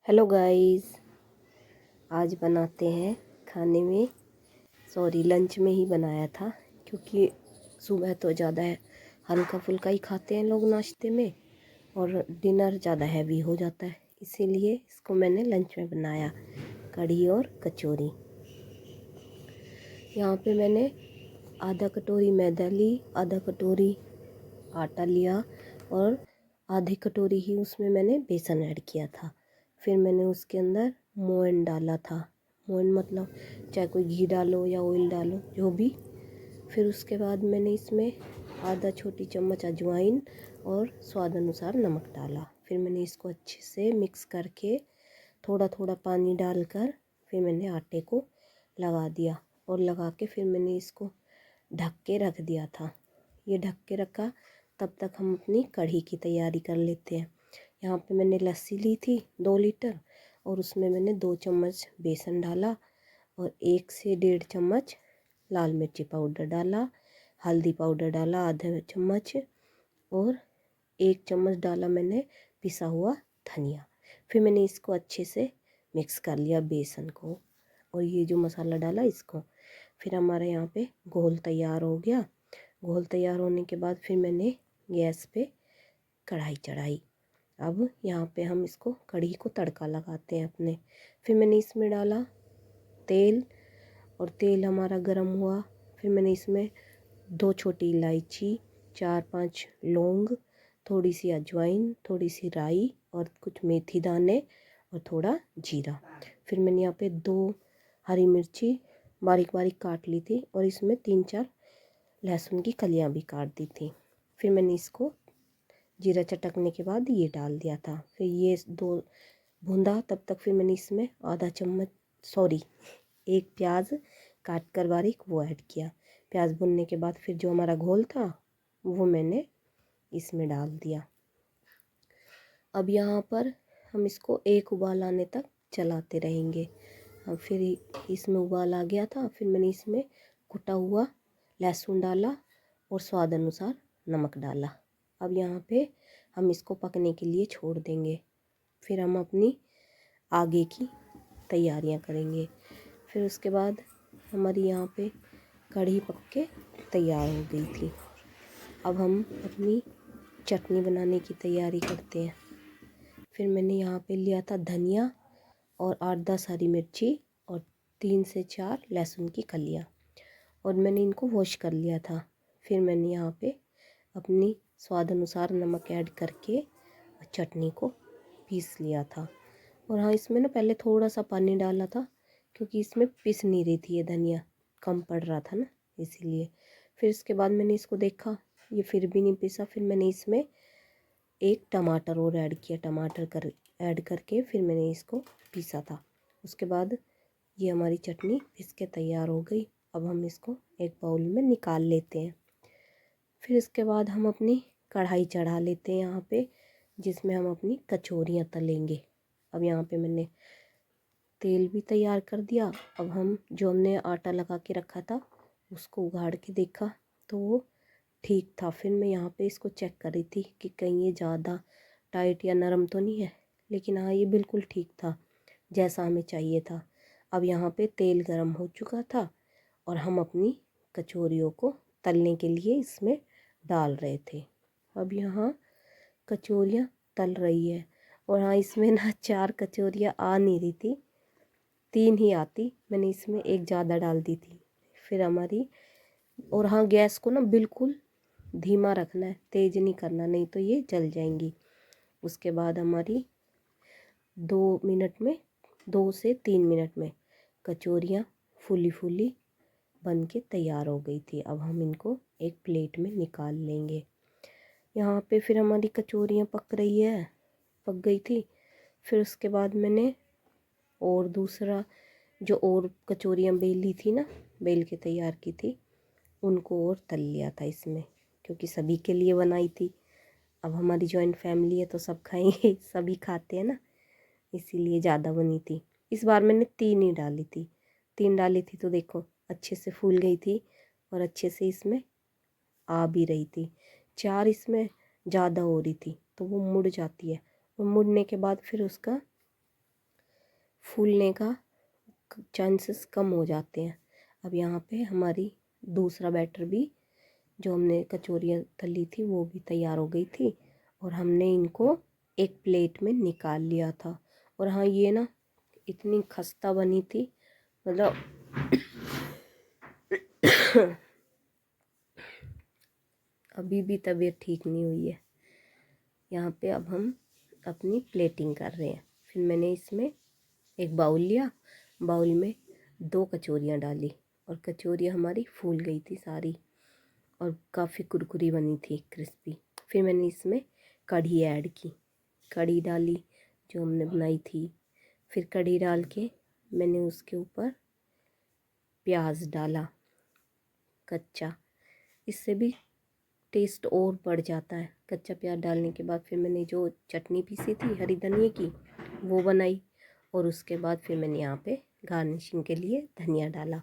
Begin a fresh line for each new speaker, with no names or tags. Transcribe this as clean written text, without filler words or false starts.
Hello guys, आज बनाते हैं खाने में। लंच में ही बनाया था, क्योंकि सुबह तो ज़्यादा हल्का फुल्का ही खाते हैं लोग नाश्ते में, और डिनर ज़्यादा हैवी हो जाता है। इसीलिए इसको मैंने लंच में बनाया, कढ़ी और कचौरी। यहाँ पे मैंने आधा कटोरी मैदा ली, आधा कटोरी आटा लिया, और आधी कटोरी ही उसमें मैंने बेसन ऐड किया था। फिर मैंने उसके अंदर मोयन डाला था। मोयन मतलब चाहे कोई घी डालो या ऑयल डालो, जो भी। फिर उसके बाद मैंने इसमें आधा छोटी चम्मच अजवाइन और स्वाद अनुसार नमक डाला। फिर मैंने इसको अच्छे से मिक्स करके थोड़ा थोड़ा पानी डालकर फिर मैंने आटे को लगा दिया, और लगा के फिर मैंने इसको ढक के रख दिया था। ये ढक के रखा, तब तक हम अपनी कढ़ी की तैयारी कर लेते हैं। यहाँ पे मैंने लस्सी ली थी 2 लीटर, और उसमें मैंने 2 चम्मच बेसन डाला, और 1 से 1.5 चम्मच लाल मिर्ची पाउडर डाला, हल्दी पाउडर डाला आधा चम्मच, और 1 चम्मच डाला मैंने पिसा हुआ धनिया। फिर मैंने इसको अच्छे से मिक्स कर लिया बेसन को, और ये जो मसाला डाला इसको। फिर हमारे यहाँ पे घोल तैयार हो गया। घोल तैयार होने के बाद फिर मैंने गैस पे कढ़ाई चढ़ाई। अब यहाँ पे हम इसको कढ़ी को तड़का लगाते हैं अपने। फिर मैंने इसमें डाला तेल, और तेल हमारा गर्म हुआ। फिर मैंने इसमें 2 छोटी इलायची, 4-5 लौंग, थोड़ी सी अजवाइन, थोड़ी सी राई, और कुछ मेथी दाने, और थोड़ा जीरा। फिर मैंने यहाँ पे 2 हरी मिर्ची बारीक बारीक काट ली थी, और इसमें 3-4 लहसुन की कलियाँ भी काट दी थी। फिर मैंने इसको जीरा चटकने के बाद ये डाल दिया था। फिर ये 2 भूंदा, तब तक फिर मैंने इसमें एक प्याज काट कर बारीक वो ऐड किया। प्याज भुनने के बाद फिर जो हमारा घोल था वो मैंने इसमें डाल दिया। अब यहाँ पर हम इसको एक उबाल आने तक चलाते रहेंगे। अब फिर इसमें उबाल आ गया था। फिर मैंने इसमें कुटा हुआ लहसुन डाला, और स्वाद अनुसार नमक डाला। अब यहाँ पे हम इसको पकने के लिए छोड़ देंगे। फिर हम अपनी आगे की तैयारियां करेंगे। फिर उसके बाद हमारी यहाँ पे कढ़ी पक के तैयार हो गई थी। अब हम अपनी चटनी बनाने की तैयारी करते हैं। फिर मैंने यहाँ पे लिया था धनिया, और 8-10 हरी मिर्ची, और 3 से 4 लहसुन की कलियाँ, और मैंने इनको वॉश कर लिया था। फिर मैंने यहाँ पे अपनी स्वाद अनुसार नमक ऐड करके चटनी को पीस लिया था। और हाँ, इसमें ना पहले थोड़ा सा पानी डाला था, क्योंकि इसमें पिस नहीं रही थी, ये धनिया कम पड़ रहा था ना, इसीलिए। फिर इसके बाद मैंने इसको देखा, ये फिर भी नहीं पिसा। फिर मैंने इसमें 1 टमाटर और ऐड किया। ऐड करके फिर मैंने इसको पीसा था। उसके बाद ये हमारी चटनी पीस के तैयार हो गई। अब हम इसको एक बाउल में निकाल लेते हैं। फिर इसके बाद हम अपनी कढ़ाई चढ़ा लेते हैं यहाँ पे, जिसमें हम अपनी कचौरियाँ तलेंगे। अब यहाँ पे मैंने तेल भी तैयार कर दिया। अब हम जो हमने आटा लगा के रखा था उसको उघाड़ के देखा तो वो ठीक था। फिर मैं यहाँ पे इसको चेक कर रही थी कि कहीं ये ज़्यादा टाइट या नरम तो नहीं है, लेकिन हाँ, ये बिल्कुल ठीक था, जैसा हमें चाहिए था। अब यहाँ पे तेल गरम हो चुका था, और हम अपनी कचौरियों को तलने के लिए इसमें डाल रहे थे। अब यहाँ कचौरियाँ तल रही है, और हाँ, इसमें ना 4 कचौरियाँ आ नहीं रही थी, 3 ही आती। मैंने इसमें एक ज़्यादा डाल दी थी। फिर हमारी, और हाँ, गैस को ना बिल्कुल धीमा रखना है, तेज़ नहीं करना, नहीं तो ये जल जाएंगी। उसके बाद हमारी 2 से 3 मिनट में कचौरियाँ फूली फूली बन के तैयार हो गई थी। अब हम इनको एक प्लेट में निकाल लेंगे। यहाँ पे फिर हमारी कचौरियाँ पक गई थी। फिर उसके बाद मैंने और दूसरा जो और कचौरियाँ बेली थी ना, बेल के तैयार की थी, उनको और तल लिया था इसमें, क्योंकि सभी के लिए बनाई थी। अब हमारी जॉइंट फैमिली है तो सब खाएंगे, सभी खाते हैं ना, इसीलिए ज़्यादा बनी थी। इस बार मैंने 3 ही डाली थी। 3 डाली थी तो देखो अच्छे से फूल गई थी, और अच्छे से इसमें आ भी रही थी। 4 इसमें ज़्यादा हो रही थी तो वो मुड़ जाती है, और मुड़ने के बाद फिर उसका फूलने का चांसेस कम हो जाते हैं। अब यहाँ पे हमारी दूसरा बैटर भी, जो हमने कचौरियाँ तली थी, वो भी तैयार हो गई थी और हमने इनको एक प्लेट में निकाल लिया था। और हाँ, ये ना इतनी खस्ता बनी थी, मतलब अभी भी तबीयत ठीक नहीं हुई है। यहाँ पे अब हम अपनी प्लेटिंग कर रहे हैं। फिर मैंने इसमें एक बाउल लिया, बाउल में 2 कचौरियाँ डाली और कचौरियाँ हमारी फूल गई थी सारी और काफ़ी कुरकुरी बनी थी, क्रिस्पी। फिर मैंने इसमें कढ़ी ऐड की, कढ़ी डाली जो हमने बनाई थी। फिर कढ़ी डाल के मैंने उसके ऊपर प्याज डाला कच्चा, इससे भी टेस्ट और बढ़ जाता है। कच्चा प्याज डालने के बाद फिर मैंने जो चटनी पीसी थी हरी धनिया की, वो बनाई और उसके बाद फिर मैंने यहाँ पे गार्निशिंग के लिए धनिया डाला।